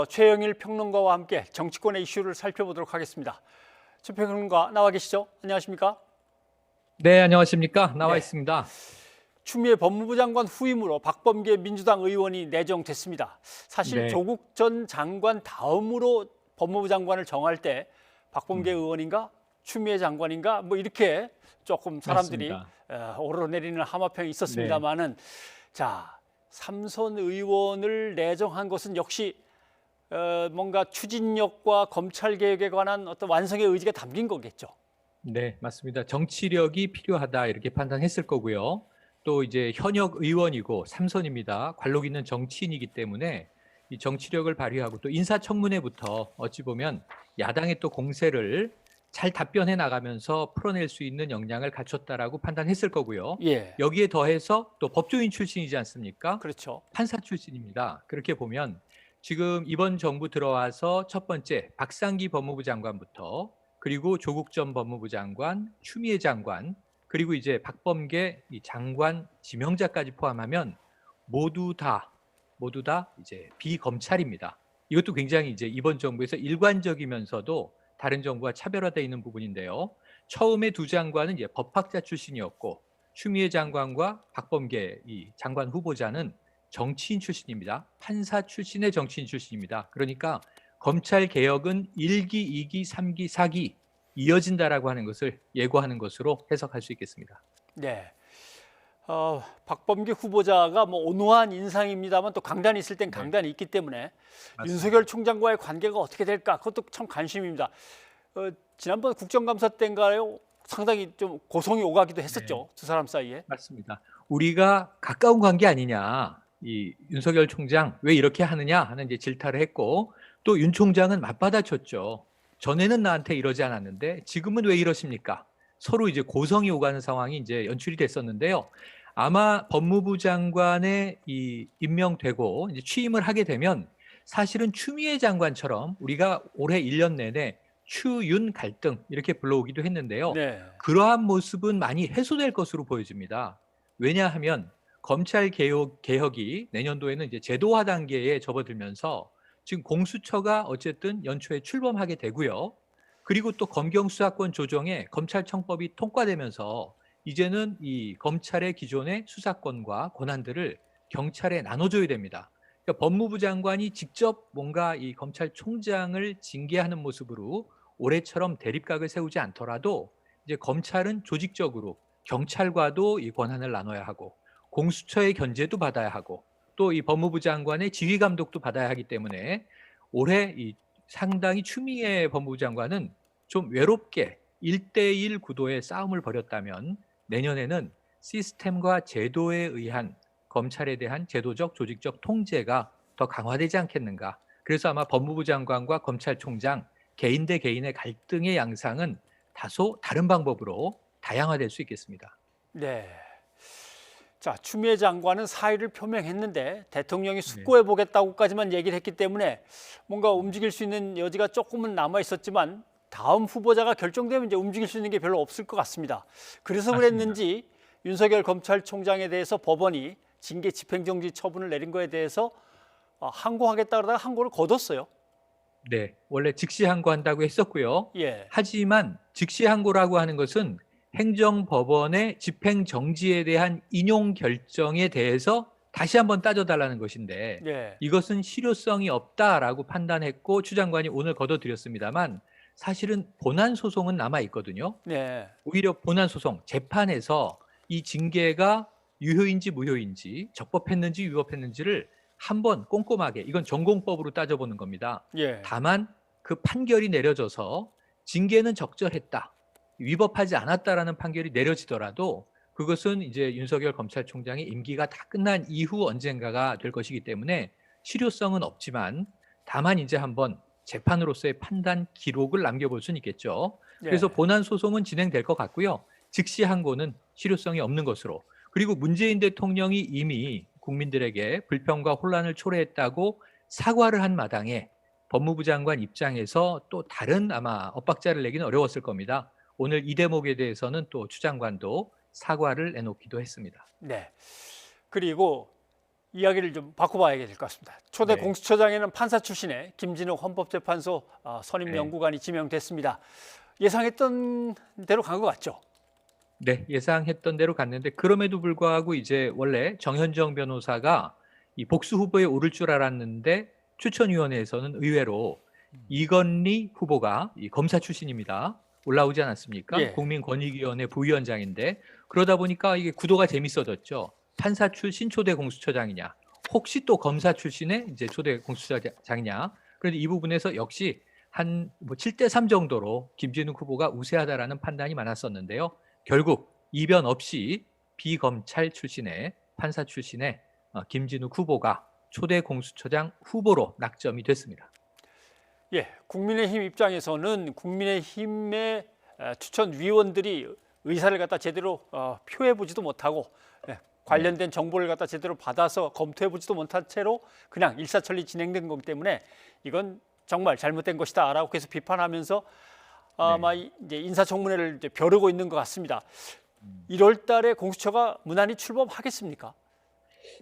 최영일 평론가와 함께 정치권의 이슈를 살펴보도록 하겠습니다. 최 평론가 나와 계시죠? 안녕하십니까? 네, 안녕하십니까? 나와 네. 있습니다. 추미애 법무부 장관 후임으로 박범계 민주당 의원이 내정됐습니다. 사실 네, 조국 전 장관 다음으로 법무부 장관을 정할 때 박범계 음, 의원인가 추미애 장관인가 뭐 이렇게 조금 사람들이 맞습니다. 오르내리는 하마평이 네, 있었습니다만은 자, 삼선 의원을 내정한 것은 역시 뭔가 추진력과 검찰 개혁에 관한 어떤 완성의 의지가 담긴 거겠죠. 네, 맞습니다. 정치력이 필요하다 이렇게 판단했을 거고요. 또 이제 현역 의원이고 삼선입니다. 관록 있는 정치인이기 때문에 이 정치력을 발휘하고 또 인사청문회부터 어찌 보면 야당의 또 공세를 잘 답변해 나가면서 풀어낼 수 있는 역량을 갖췄다라고 판단했을 거고요. 예, 여기에 더해서 또 법조인 출신이지 않습니까? 그렇죠. 판사 출신입니다. 그렇게 보면 지금 이번 정부 들어와서 첫 번째 박상기 법무부 장관부터 그리고 조국 전 법무부 장관, 추미애 장관, 그리고 이제 박범계 이 장관 지명자까지 포함하면 모두 다 이제 비검찰입니다. 이것도 굉장히 이제 이번 정부에서 일관적이면서도 다른 정부와 차별화되어 있는 부분인데요. 처음에 두 장관은 이제 법학자 출신이었고 추미애 장관과 박범계 이 장관 후보자는 정치인 출신입니다. 판사 출신의 정치인 출신입니다. 그러니까 검찰 개혁은 1기, 2기, 3기, 4기 이어진다라고 하는 것을 예고하는 것으로 해석할 수 있겠습니다. 네. 박범계 후보자가 뭐 온화한 인상입니다만 또 강단이 있을 땐 네, 강단이 있기 때문에 맞습니다. 윤석열 총장과의 관계가 어떻게 될까 그것도 참 관심입니다. 지난번 국정감사 때인가요? 상당히 좀 고성이 오가기도 네, 했었죠. 두 사람 사이에. 맞습니다. 우리가 가까운 관계 아니냐. 이 윤석열 총장 왜 이렇게 하느냐 하는 이제 질타를 했고 또 윤 총장은 맞받아쳤죠. 전에는 나한테 이러지 않았는데 지금은 왜 이러십니까? 서로 이제 고성이 오가는 상황이 이제 연출이 됐었는데요. 아마 법무부 장관에 이 임명되고 이제 취임을 하게 되면 사실은 추미애 장관처럼 우리가 올해 1년 내내 추윤 갈등 이렇게 불러오기도 했는데요. 네. 그러한 모습은 많이 해소될 것으로 보여집니다. 왜냐하면 검찰 개혁이 내년도에는 이제 제도화 단계에 접어들면서 지금 공수처가 어쨌든 연초에 출범하게 되고요. 그리고 또 검경 수사권 조정에 검찰청법이 통과되면서 이제는 이 검찰의 기존의 수사권과 권한들을 경찰에 나눠줘야 됩니다. 그러니까 법무부 장관이 직접 뭔가 이 검찰총장을 징계하는 모습으로 올해처럼 대립각을 세우지 않더라도 이제 검찰은 조직적으로 경찰과도 이 권한을 나눠야 하고 공수처의 견제도 받아야 하고 또 이 법무부 장관의 지휘 감독도 받아야 하기 때문에 올해 이 상당히 추미애 법무부 장관은 좀 외롭게 1대1 구도의 싸움을 벌였다면 내년에는 시스템과 제도에 의한 검찰에 대한 제도적 조직적 통제가 더 강화되지 않겠는가. 그래서 아마 법무부 장관과 검찰총장 개인 대 개인의 갈등의 양상은 다소 다른 방법으로 다양화될 수 있겠습니다. 네. 자, 추미애 장관은 사의를 표명했는데 대통령이 네. 숙고해 보겠다고까지만 얘기를 했기 때문에 뭔가 움직일 수 있는 여지가 조금은 남아 있었지만 다음 후보자가 결정되면 이제 움직일 수 있는 게 별로 없을 것 같습니다. 그래서 맞습니다. 그랬는지 윤석열 검찰총장에 대해서 법원이 징계 집행정지 처분을 내린 거에 대해서 항고하겠다 그러다가 항고를 거뒀어요. 네. 원래 즉시 항고한다고 했었고요. 예. 하지만 즉시 항고라고 하는 것은 행정법원의 집행정지에 대한 인용 결정에 대해서 다시 한번 따져달라는 것인데 예. 이것은 실효성이 없다라고 판단했고 추 장관이 오늘 거둬들였습니다만 사실은 본안 소송은 남아 있거든요. 네. 오히려 본안 소송 재판에서 이 징계가 유효인지 무효인지 적법했는지 위법했는지를 한번 꼼꼼하게 이건 전공법으로 따져보는 겁니다. 예. 다만 그 판결이 내려져서 징계는 적절했다. 위법하지 않았다라는 판결이 내려지더라도 그것은 이제 윤석열 검찰총장의 임기가 다 끝난 이후 언젠가가 될 것이기 때문에 실효성은 없지만 다만 이제 한번 재판으로서의 판단 기록을 남겨볼 수는 있겠죠. 그래서 예. 본안 소송은 진행될 것 같고요. 즉시 항고는 실효성이 없는 것으로. 그리고 문재인 대통령이 이미 국민들에게 불평과 혼란을 초래했다고 사과를 한 마당에 법무부 장관 입장에서 또 다른 아마 엇박자를 내기는 어려웠을 겁니다. 오늘 이 대목에 대해서는 또 추 장관도 사과를 내놓기도 했습니다. 네. 그리고 이야기를 좀 바꿔봐야 될 것 같습니다. 초대 네. 공수처장에는 판사 출신의 김진욱 헌법재판소 선임 네. 연구관이 지명됐습니다. 예상했던 대로 간 것 같죠? 네, 예상했던 대로 갔는데 그럼에도 불구하고 이제 원래 정현정 변호사가 이 복수 후보에 오를 줄 알았는데 추천위원회에서는 의외로 이건리 후보가 이 검사 출신입니다. 올라오지 않았습니까? 예. 국민권익위원회 부위원장인데 그러다 보니까 이게 구도가 재밌어졌죠. 판사 출신 초대 공수처장이냐, 혹시 또 검사 출신의 이제 초대 공수처장이냐. 그런데 이 부분에서 역시 한 뭐 7대3 정도로 김진욱 후보가 우세하다라는 판단이 많았었는데요. 결국 이변 없이 비검찰 출신의 판사 출신의 김진욱 후보가 초대 공수처장 후보로 낙점이 됐습니다. 예, 국민의힘 입장에서는 국민의힘의 추천 위원들이 의사를 갖다 제대로 표해 보지도 못하고 관련된 정보를 갖다 제대로 받아서 검토해 보지도 못한 채로 그냥 일사천리 진행된 거기 때문에 이건 정말 잘못된 것이다라고 계속 비판하면서 아마 이제 인사청문회를 이제 벼르고 있는 것 같습니다. 1월달에 공수처가 무난히 출범하겠습니까?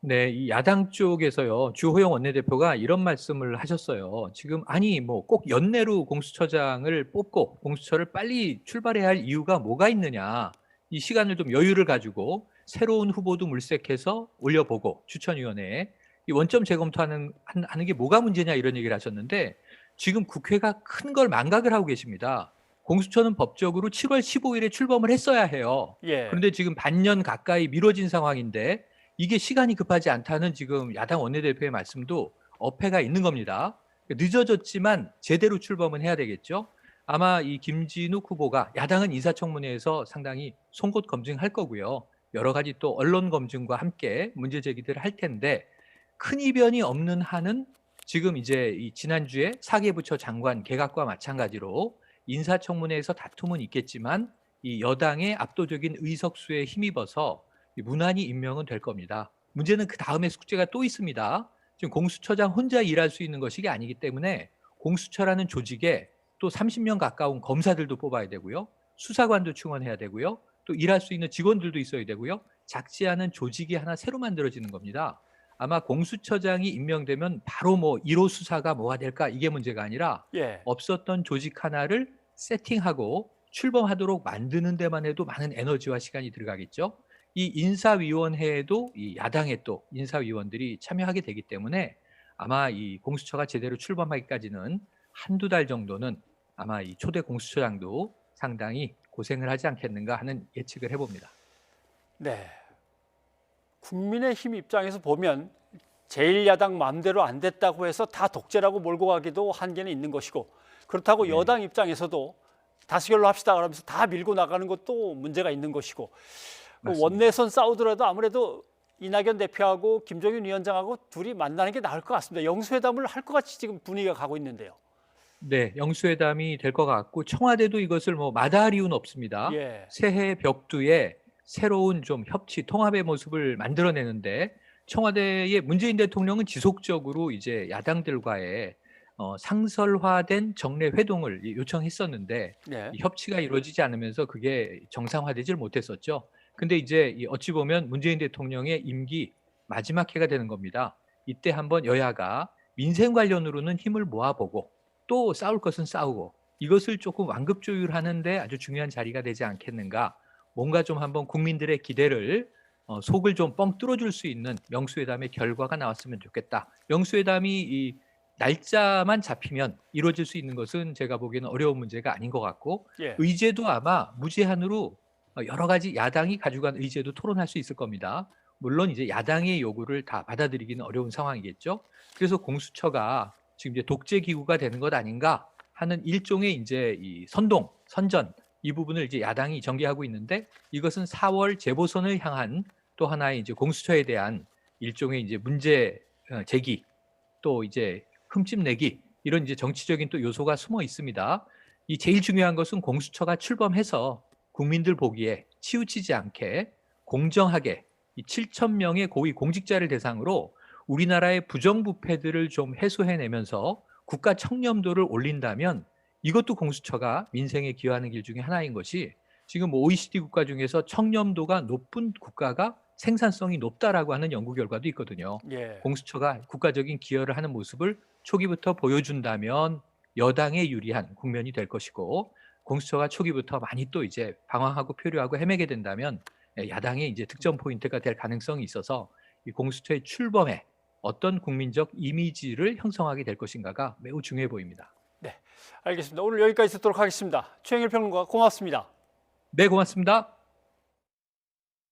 네, 이 야당 쪽에서요, 주호영 원내대표가 이런 말씀을 하셨어요. 지금 아니 뭐 꼭 연내로 공수처장을 뽑고 공수처를 빨리 출발해야 할 이유가 뭐가 있느냐. 이 시간을 좀 여유를 가지고 새로운 후보도 물색해서 올려보고 추천위원회에 이 원점 재검토하는 하는 게 뭐가 문제냐 이런 얘기를 하셨는데 지금 국회가 큰 걸 망각을 하고 계십니다. 공수처는 법적으로 7월 15일에 출범을 했어야 해요. 예, 그런데 지금 반년 가까이 미뤄진 상황인데 이게 시간이 급하지 않다는 지금 야당 원내대표의 말씀도 어폐가 있는 겁니다. 늦어졌지만 제대로 출범은 해야 되겠죠. 아마 이 김진욱 후보가 야당은 인사청문회에서 상당히 송곳 검증할 거고요. 여러 가지 또 언론 검증과 함께 문제 제기들을 할 텐데 큰 이변이 없는 한은 지금 이제 이 지난주에 사개부처 장관 개각과 마찬가지로 인사청문회에서 다툼은 있겠지만 이 여당의 압도적인 의석수에 힘입어서 무난히 임명은 될 겁니다. 문제는 그 다음에 숙제가 또 있습니다. 지금 공수처장 혼자 일할 수 있는 것이 아니기 때문에 공수처라는 조직에 또 30명 가까운 검사들도 뽑아야 되고요. 수사관도 충원해야 되고요. 또 일할 수 있는 직원들도 있어야 되고요. 작지 않은 조직이 하나 새로 만들어지는 겁니다. 아마 공수처장이 임명되면 바로 뭐 1호 수사가 뭐가 될까 이게 문제가 아니라 예, 없었던 조직 하나를 세팅하고 출범하도록 만드는 데만 해도 많은 에너지와 시간이 들어가겠죠. 이 인사위원회에도 이 야당의 또 인사위원들이 참여하게 되기 때문에 아마 이 공수처가 제대로 출범하기까지는 한두 달 정도는 아마 이 초대 공수처장도 상당히 고생을 하지 않겠는가 하는 예측을 해봅니다. 네. 국민의힘 입장에서 보면 제1야당 마음대로 안 됐다고 해서 다 독재라고 몰고 가기도 한계는 있는 것이고 그렇다고 네. 여당 입장에서도 다수결로 합시다 그러면서 다 밀고 나가는 것도 문제가 있는 것이고 맞습니다. 원내선 싸우더라도 아무래도 이낙연 대표하고 김종인 위원장하고 둘이 만나는 게 나을 것 같습니다. 영수회담을 할 것 같이 지금 분위기가 가고 있는데요. 네, 영수회담이 될 것 같고 청와대도 이것을 뭐 마다할 이유는 없습니다. 예, 새해 벽두에 새로운 좀 협치, 통합의 모습을 만들어내는데 청와대의 문재인 대통령은 지속적으로 이제 야당들과의 상설화된 정례 회동을 요청했었는데 네, 이 협치가 이루어지지 않으면서 그게 정상화되질 못했었죠. 근데 이제 어찌 보면 문재인 대통령의 임기 마지막 해가 되는 겁니다. 이때 한번 여야가 민생 관련으로는 힘을 모아보고 또 싸울 것은 싸우고 이것을 조금 완급조율하는데 아주 중요한 자리가 되지 않겠는가. 뭔가 좀 한번 국민들의 기대를 속을 좀 뻥 뚫어줄 수 있는 영수회담의 결과가 나왔으면 좋겠다. 영수회담이 이 날짜만 잡히면 이루어질 수 있는 것은 제가 보기에는 어려운 문제가 아닌 것 같고 예, 의제도 아마 무제한으로 여러 가지 야당이 가져간 의제도 토론할 수 있을 겁니다. 물론 이제 야당의 요구를 다 받아들이기는 어려운 상황이겠죠. 그래서 공수처가 지금 이제 독재 기구가 되는 것 아닌가 하는 일종의 이제 이 선전 이 부분을 이제 야당이 전개하고 있는데 이것은 4월 재보선을 향한 또 하나의 이제 공수처에 대한 일종의 이제 문제 제기 또 이제 흠집 내기 이런 이제 정치적인 또 요소가 숨어 있습니다. 이 제일 중요한 것은 공수처가 출범해서 국민들 보기에 치우치지 않게 공정하게 이 7천 명의 고위 공직자를 대상으로 우리나라의 부정부패들을 좀 해소해내면서 국가 청렴도를 올린다면 이것도 공수처가 민생에 기여하는 길 중에 하나인 것이 지금 OECD 국가 중에서 청렴도가 높은 국가가 생산성이 높다라고 하는 연구 결과도 있거든요. 예. 공수처가 국가적인 기여를 하는 모습을 초기부터 보여준다면 여당에 유리한 국면이 될 것이고, 공수처가 초기부터 많이 또 이제 방황하고 표류하고 헤매게 된다면 야당의 이제 득점 포인트가 될 가능성이 있어서 이 공수처의 출범에 어떤 국민적 이미지를 형성하게 될 것인가가 매우 중요해 보입니다. 네, 알겠습니다. 오늘 여기까지 듣도록 하겠습니다. 최영일 평론가 고맙습니다. 네, 고맙습니다.